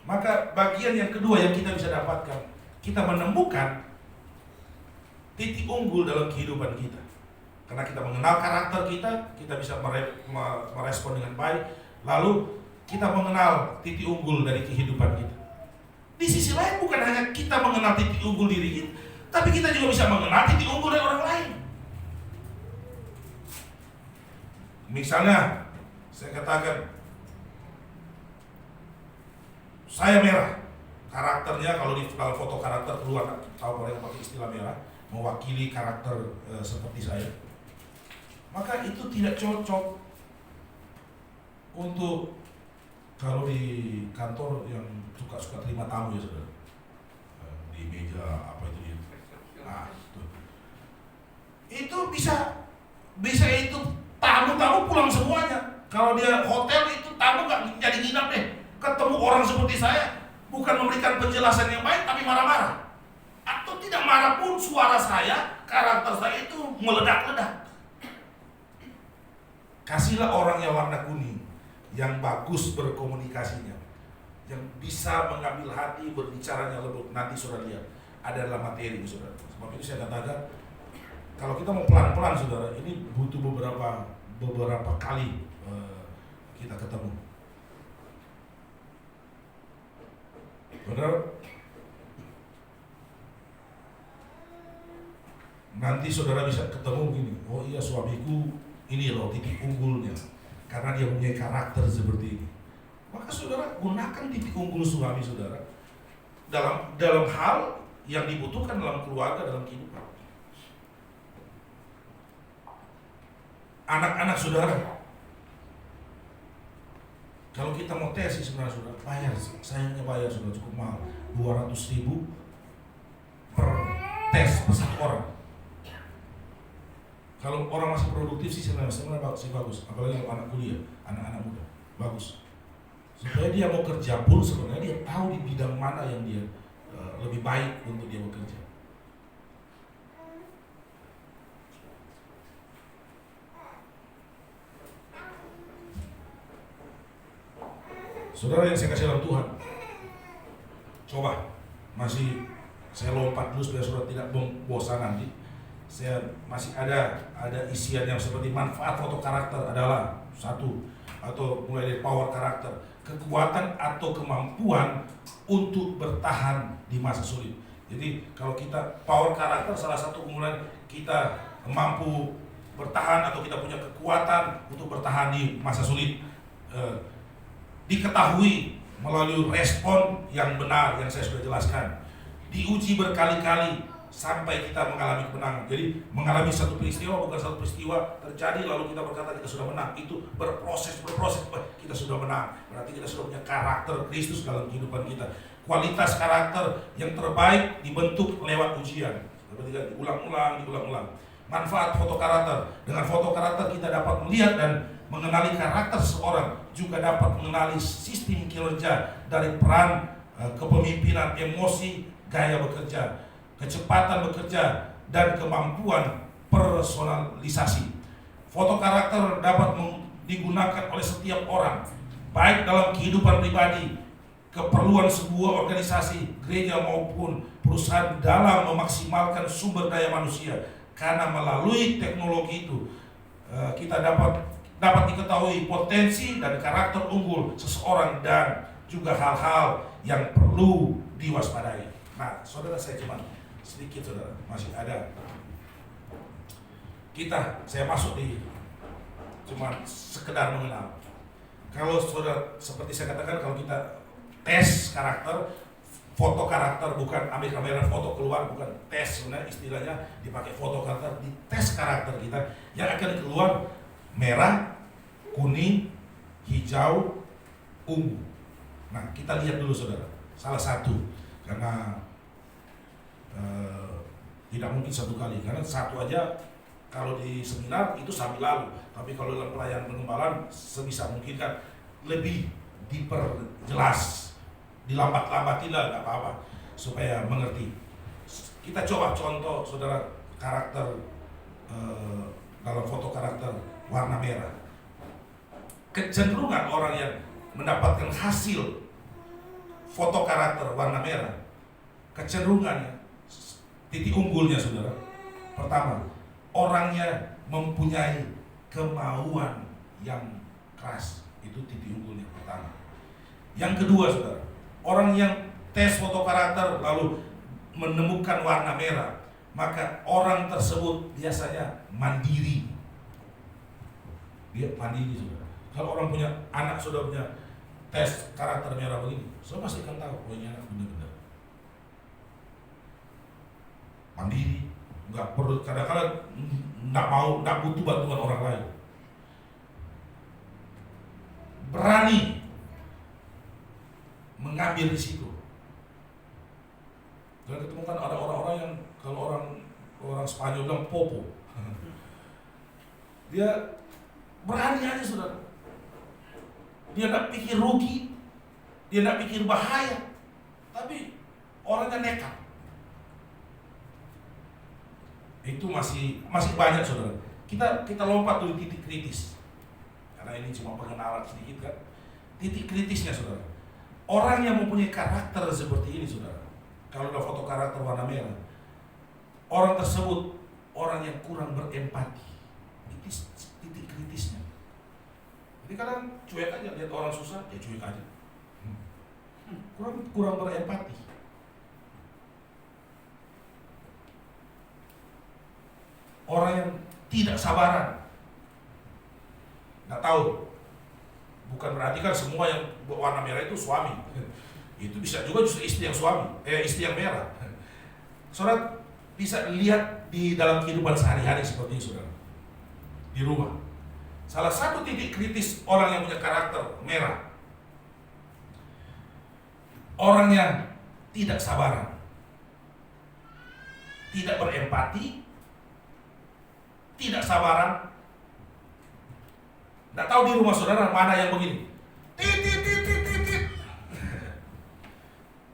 maka bagian yang kedua yang kita bisa dapatkan, kita menemukan titik unggul dalam kehidupan kita. Karena kita mengenal karakter kita, kita bisa merespon dengan baik. Lalu kita mengenal titik unggul dari kehidupan kita. Di sisi lain bukan hanya kita mengenal titik unggul diri kita, tapi kita juga bisa mengenal titik unggul dari orang lain. Misalnya, saya katakan, saya merah, karakternya kalau di foto karakter keluar, tahu mereka pakai istilah merah, mewakili karakter seperti saya. Maka itu tidak cocok untuk kalau di kantor yang suka terima tamu ya saudara, di meja apa itu dia. Nah itu bisa itu tamu pulang semuanya. Kalau dia hotel itu tamu nggak jadi nginap deh. Ketemu orang seperti saya, bukan memberikan penjelasan yang baik, tapi marah-marah. Atau tidak marah pun, suara saya, karakter saya itu meledak-ledak. Kasihlah orang yang warna kuning, yang bagus berkomunikasinya, yang bisa mengambil hati, berbicaranya lembut. Nanti saudara lihat, ada dalam materi saudara. Sebab itu saya katakan, kalau kita mau pelan-pelan saudara, ini butuh beberapa kali kita ketemu. Benar? Nanti saudara bisa ketemu gini, oh iya suamiku ini loh titik unggulnya, karena dia punya karakter seperti ini. Maka saudara gunakan titik unggul suami saudara dalam hal yang dibutuhkan dalam keluarga, dalam kehidupan. Anak-anak saudara, kalau kita mau tes sebenarnya saudara, bayar, sayangnya bayar saudara cukup mahal, 200.000 per tes per satu orang. Kalau orang masih produktif sih sebenarnya bagus, apalagi kalau anak kuliah, anak-anak muda, bagus. Supaya dia mau kerja pun sebenarnya dia tahu di bidang mana yang dia lebih baik untuk dia bekerja. Saudara yang saya kasih dalam Tuhan, coba masih saya lompat dulu supaya saudara tidak bosan nanti. Saya masih ada isian yang seperti manfaat foto karakter adalah satu, atau mulai dari power karakter, kekuatan atau kemampuan untuk bertahan di masa sulit. Jadi kalau kita power karakter, salah satu keunggulan kita mampu bertahan atau kita punya kekuatan untuk bertahan di masa sulit. Diketahui melalui respon yang benar yang saya sudah jelaskan, diuji berkali-kali sampai kita mengalami kemenangan. Jadi mengalami satu peristiwa bukan satu peristiwa terjadi lalu kita berkata kita sudah menang. Itu berproses, kita sudah menang. Berarti kita sudah punya karakter Kristus dalam kehidupan kita. Kualitas karakter yang terbaik dibentuk lewat ujian. Berarti diulang-ulang. Manfaat foto karakter. Dengan foto karakter kita dapat melihat dan mengenali karakter seseorang, juga dapat mengenali sistem kinerja dari peran kepemimpinan, emosi, gaya bekerja, kecepatan bekerja, dan kemampuan personalisasi. Foto karakter dapat digunakan oleh setiap orang, baik dalam kehidupan pribadi, keperluan sebuah organisasi, gereja maupun perusahaan dalam memaksimalkan sumber daya manusia. Karena melalui teknologi itu kita dapat diketahui potensi dan karakter unggul seseorang dan juga hal-hal yang perlu diwaspadai. Nah, saudara, saya cuma sedikit, saudara, masih ada. Saya masuk di cuma sekedar mengenal. Kalau saudara, seperti saya katakan, kalau kita tes karakter, foto karakter, bukan ambil kamera foto keluar, bukan tes, sebenarnya istilahnya dipakai foto karakter, di tes karakter kita yang akan keluar merah, kuning, hijau, ungu. Nah, kita lihat dulu, saudara, salah satu, karena tidak mungkin satu kali, karena satu aja kalau di seminar itu sambil lalu, tapi kalau dalam pelayanan pengembalaan sebisa mungkin kan lebih diperjelas, dilambat-lambatin lah, nggak apa-apa, supaya mengerti. Kita coba contoh, saudara, karakter dalam foto karakter warna merah. Kecenderungan orang yang mendapatkan hasil foto karakter warna merah, kecenderungannya, titik unggulnya, saudara. Pertama, orangnya mempunyai kemauan yang keras. Itu titik unggulnya pertama. Yang kedua, saudara, orang yang tes foto karakter lalu menemukan warna merah, maka orang tersebut biasanya mandiri. Dia mandiri, saudara. Kalau orang punya anak, sudah punya tes karakter merah begini, saya pasti akan tahu punya anak benar-benar mandiri, nggak perlu, kadang-kadang nggak butuh bantuan orang lain, berani mengambil risiko. Dan ketemukan ada orang-orang yang, kalau orang Spanyol bilang popo, dia berani aja, saudara. Dia tidak pikir rugi, dia tidak pikir bahaya, tapi orangnya nekat. Itu masih banyak, saudara. Kita lompat dulu titik kritis, karena ini cuma pengenalan sedikit kan. Titik kritisnya, saudara, orang yang mempunyai karakter seperti ini, saudara, kalau ada foto karakter warna merah, orang tersebut orang yang kurang berempati. Itu titik kritisnya. Jadi kadang cuek aja, lihat orang susah, ya cuek aja. Kurang berempati. Orang yang tidak sabaran. Nggak tahu. Bukan berarti kan semua yang warna merah itu suami. Itu bisa juga justru istri yang istri yang merah. Saudara bisa lihat di dalam kehidupan sehari-hari seperti ini, saudara. Di rumah. Salah satu titik kritis orang yang punya karakter merah, orang yang tidak sabaran, tidak berempati, tidak sabaran. Nggak tahu di rumah saudara mana yang begini. Tit.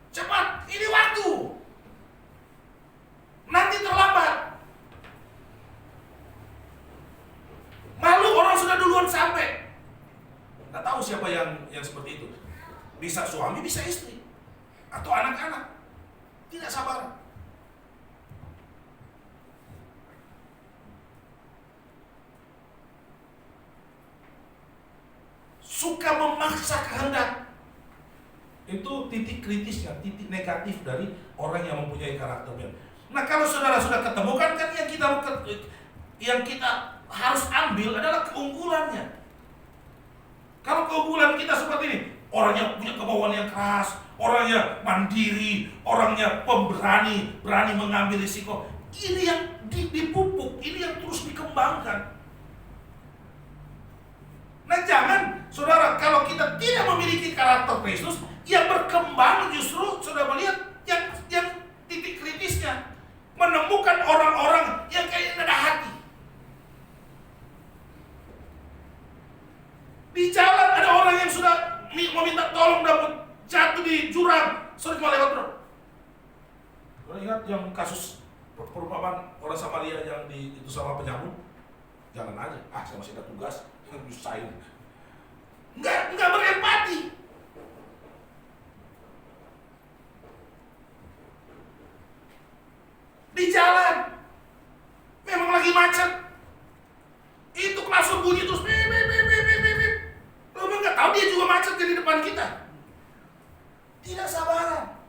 Cepat, ini waktu. Nanti terlambat. Malu orang sudah duluan sampai. Nggak tahu siapa yang seperti itu. Bisa suami, bisa istri, atau anak-anak. Tidak sabar. Suka memaksa kehendak. Itu titik kritisnya, titik negatif dari orang yang mempunyai karakter. Nah, kalau saudara sudah ketemu kan yang kita harus ambil adalah keunggulannya. Kalau keunggulan kita seperti ini, orang yang punya kemauan yang keras, orangnya mandiri, orangnya pemberani, berani mengambil risiko. Ini yang dipupuk, ini yang terus dikembangkan. Nah jangan, saudara, kalau kita tidak memiliki karakter Kristus, yang berkembang justru saudara melihat yang titik kritisnya, menemukan orang-orang yang kayaknya ada hati. Di jalan ada orang yang sudah meminta tolong dapat jatuh di jurang, sorry cuma lewat bro. Kau ingat yang kasus perumpamaan orang Samaria yang itu sama penyambung? Jalan aja, saya masih ada tugas, nyusahin. Enggak berempati. Di jalan, memang lagi macet. Itu klakson bunyi terus, lo nggak tahu dia juga macet di depan kita. Tidak sabaran.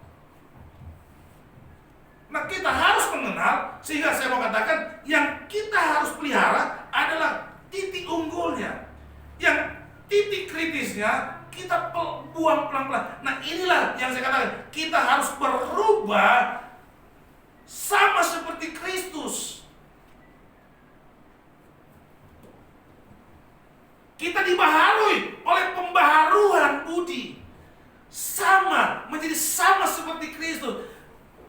Nah kita harus mengenal, sehingga saya mau katakan yang kita harus pelihara adalah titik unggulnya, yang titik kritisnya kita buang pelan-pelan. Nah inilah yang saya katakan, kita harus berubah sama seperti Kristus. Kita dibaharui oleh pembaharuan budi, menjadi sama seperti Kristus.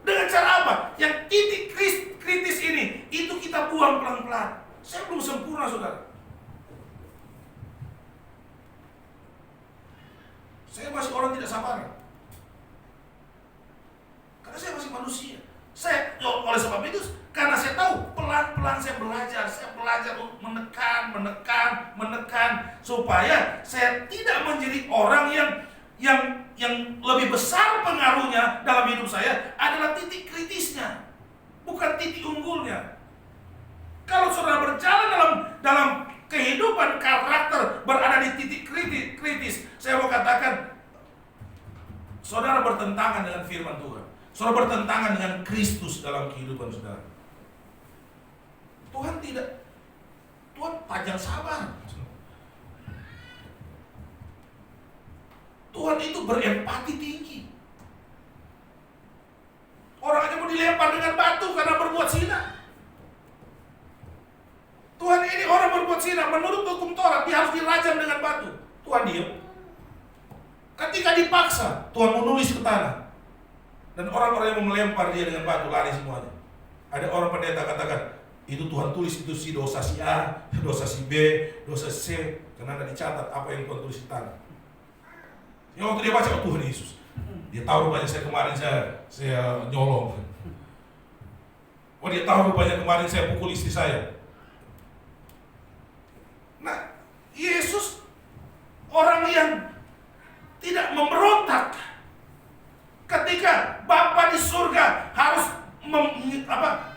Dengan cara apa? Yang titik kritis ini, itu kita buang pelan-pelan. Saya belum sempurna, saudara. Saya masih orang tidak sabar. Karena saya masih manusia. Oleh sebab itu, karena saya tahu, pelan-pelan saya belajar untuk menekan, supaya saya tidak menjadi orang yang lebih besar pengaruhnya dalam hidup saya adalah titik kritisnya, bukan titik unggulnya. Kalau saudara berjalan dalam kehidupan karakter berada di titik kritis, saya mau katakan, saudara bertentangan dengan firman Tuhan. Saudara bertentangan dengan Kristus dalam kehidupan saudara. Tuhan panjang sabar. Tuhan itu berempati tinggi. Orang aja mau dilempar dengan batu karena berbuat zina. Tuhan ini orang berbuat zina, menurut hukum Taurat dia harus dirajam dengan batu. Tuhan diam. Ketika dipaksa, Tuhan menulis ke tanah. Dan orang-orang yang melempar dia dengan batu lari semuanya. Ada orang pendeta katakan, itu Tuhan tulis, itu si dosa si A, dosa si B, dosa C, karena ada dicatat apa yang Tuhan tulis di tanah. Ya waktu dia baca, oh Tuhan Yesus, dia tahu rupanya saya nyolong. Oh dia tahu rupanya kemarin saya pukul istri saya. Nah, Yesus orang yang tidak memberontak. Ketika Bapa di surga harus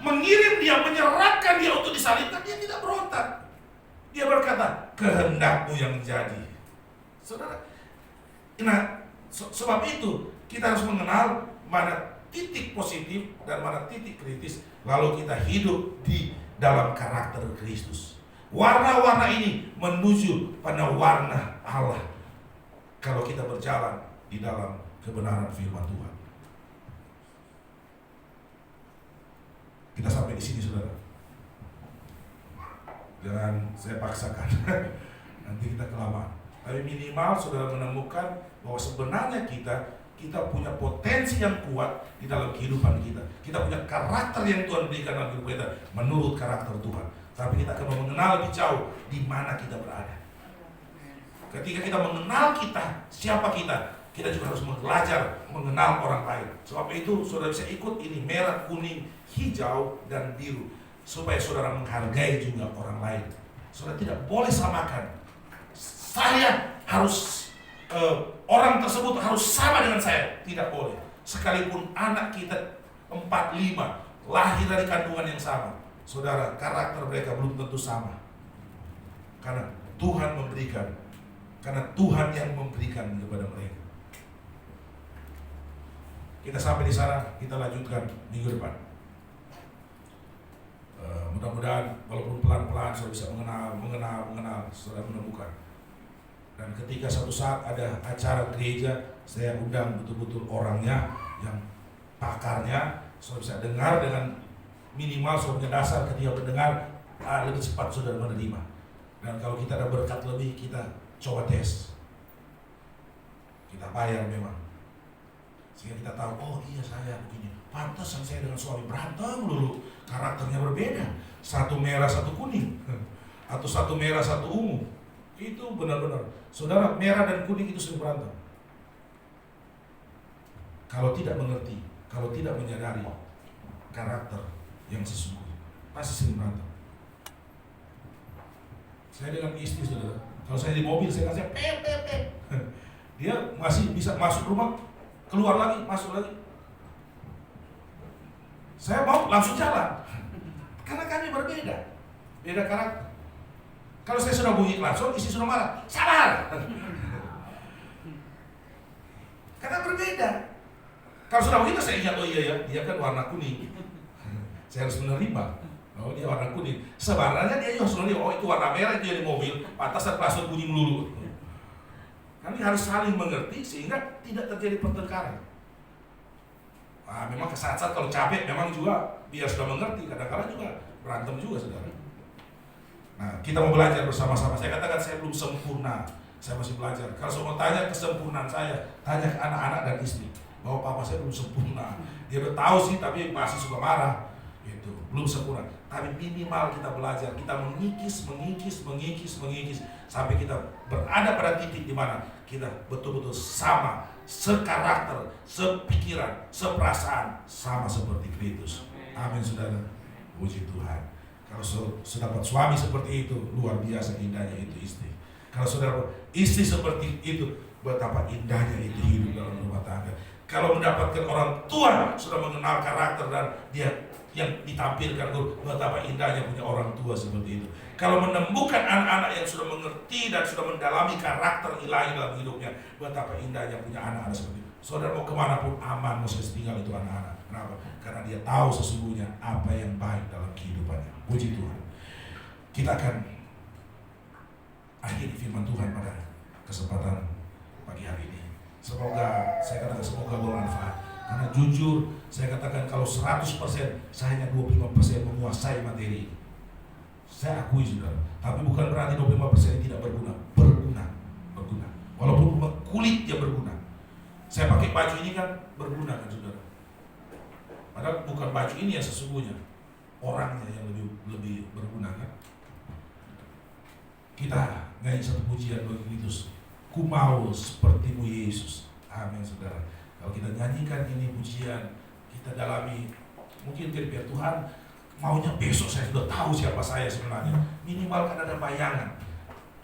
mengirim dia, menyerahkan dia untuk disalibkan, dia tidak berontak. Dia berkata, kehendakmu yang jadi. Saudara, nah sebab itu kita harus mengenal mana titik positif dan mana titik kritis, lalu kita hidup di dalam karakter Kristus. Warna-warna ini menuju pada warna Allah kalau kita berjalan di dalam kebenaran firman Tuhan. Kita sampai di sini, saudara. Jangan saya paksakan. Nanti kita kelamaan. Tapi minimal saudara menemukan bahwa sebenarnya kita punya potensi yang kuat di dalam kehidupan kita. Kita punya karakter yang Tuhan berikan dalam hidup kita menurut karakter Tuhan. Tapi kita akan mengenal lebih jauh di mana kita berada. Ketika kita mengenal siapa kita juga harus belajar mengenal orang lain. Sebab itu saudara bisa ikut ini merah, kuning, hijau, dan biru, supaya saudara menghargai juga orang lain. Saudara tidak boleh samakan. Saya harus orang tersebut harus sama dengan saya. Tidak boleh. Sekalipun anak kita 4, 5 lahir dari kandungan yang sama, saudara, karakter mereka belum tentu sama. Karena Tuhan memberikan, karena Tuhan yang memberikan kepada mereka. Kita sampai di sana, kita lanjutkan minggu depan. Mudah-mudahan walaupun pelan-pelan saudara bisa mengenal, saudara menemukan. Dan ketika suatu saat ada acara gereja, Saya undang betul-betul orangnya yang pakarnya, saudara bisa dengar dengan minimal saudara dasar ketika mendengar lebih cepat saudara menerima. Dan kalau kita ada berkat lebih, kita coba tes. Kita bayar memang. Sehingga kita tahu, oh iya saya begini. Pantesan saya dengan suami berantem dulu. Karakternya berbeda. Satu merah, satu kuning. Atau satu merah, satu ungu. Itu benar-benar. Saudara, merah dan kuning itu sering berantem. Kalau tidak mengerti, kalau tidak menyadari karakter yang sesungguhnya, pasti sering berantem. Saya dengan istri, saudara, kalau saya di mobil, saya kasih pep. Dia masih bisa masuk rumah, keluar lagi, masuk lagi. Saya mau langsung jalan, karena kami berbeda, beda karakter. Kalau saya sudah bunyi klakson, istri sudah marah, sabar. Karena berbeda. Kalau sudah begitu saya ingat, oh iya ya, dia kan warna kuning. Saya harus menerima. Oh dia warna kuning. Sebenarnya dia harus menerima, oh itu warna merah, itu yang di mobil. Pantasan klakson bunyi melulu. Kami harus saling mengerti sehingga tidak terjadi pertengkaran. Nah, memang saat-saat kalau capek memang juga biar sudah mengerti. Kadang-kadang juga berantem juga, saudara. Nah, kita mau belajar bersama-sama. Saya katakan saya belum sempurna. Saya masih belajar. Kalau saya mau tanya kesempurnaan saya, tanya ke anak-anak dan istri. Bahwa papa saya belum sempurna. Dia tahu sih, tapi masih suka marah. Itu belum sempurna. Tapi minimal kita belajar, kita mengikis sampai kita berada pada titik di mana kita betul-betul sama, sekarakter, sepikiran, seperasaan, sama seperti Kristus. Amin, saudara. Puji Tuhan. Kalau sudah dapat suami seperti itu, luar biasa indahnya itu istri. Kalau saudara istri seperti itu, betapa indahnya itu hidup dalam rumah tangga. Kalau mendapatkan orang tua sudah mengenal karakter dan dia yang ditampilkan, betapa indahnya punya orang tua seperti itu. Kalau menemukan anak-anak yang sudah mengerti dan sudah mendalami karakter ilahi dalam hidupnya, betapa indahnya punya anak-anak seperti itu. Saudara mau kemanapun aman, mau tinggal itu anak-anak. Kenapa? Karena dia tahu sesungguhnya apa yang baik dalam kehidupannya. Puji Tuhan. Kita akan akhiri firman Tuhan pada kesempatan pagi hari ini. Semoga, saya katakan semoga bermanfaat. Karena jujur, saya katakan kalau 100%, saya hanya 25% menguasai materi. Saya akui, saudara. Tapi bukan berarti 25% tidak berguna. Berguna. Walaupun kulit dia berguna. Saya pakai baju ini kan berguna kan, saudara. Padahal bukan baju ini yang sesungguhnya. Orangnya yang lebih berguna kan. Kita nyanyi satu pujian bagi Kristus. Ku mau sepertimu Yesus. Amin, saudara. Kalau kita nyanyikan ini pujian, kita dalami, mungkin biar Tuhan maunya besok saya sudah tahu siapa saya sebenarnya. Minimal kan ada bayangan.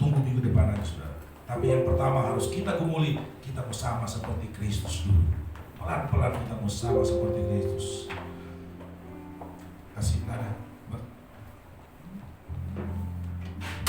Tunggu minggu depan aja, saudara. Tapi yang pertama harus kita gumuli, kita bersama seperti Kristus dulu. Pelan-pelan kita bersama seperti Kristus.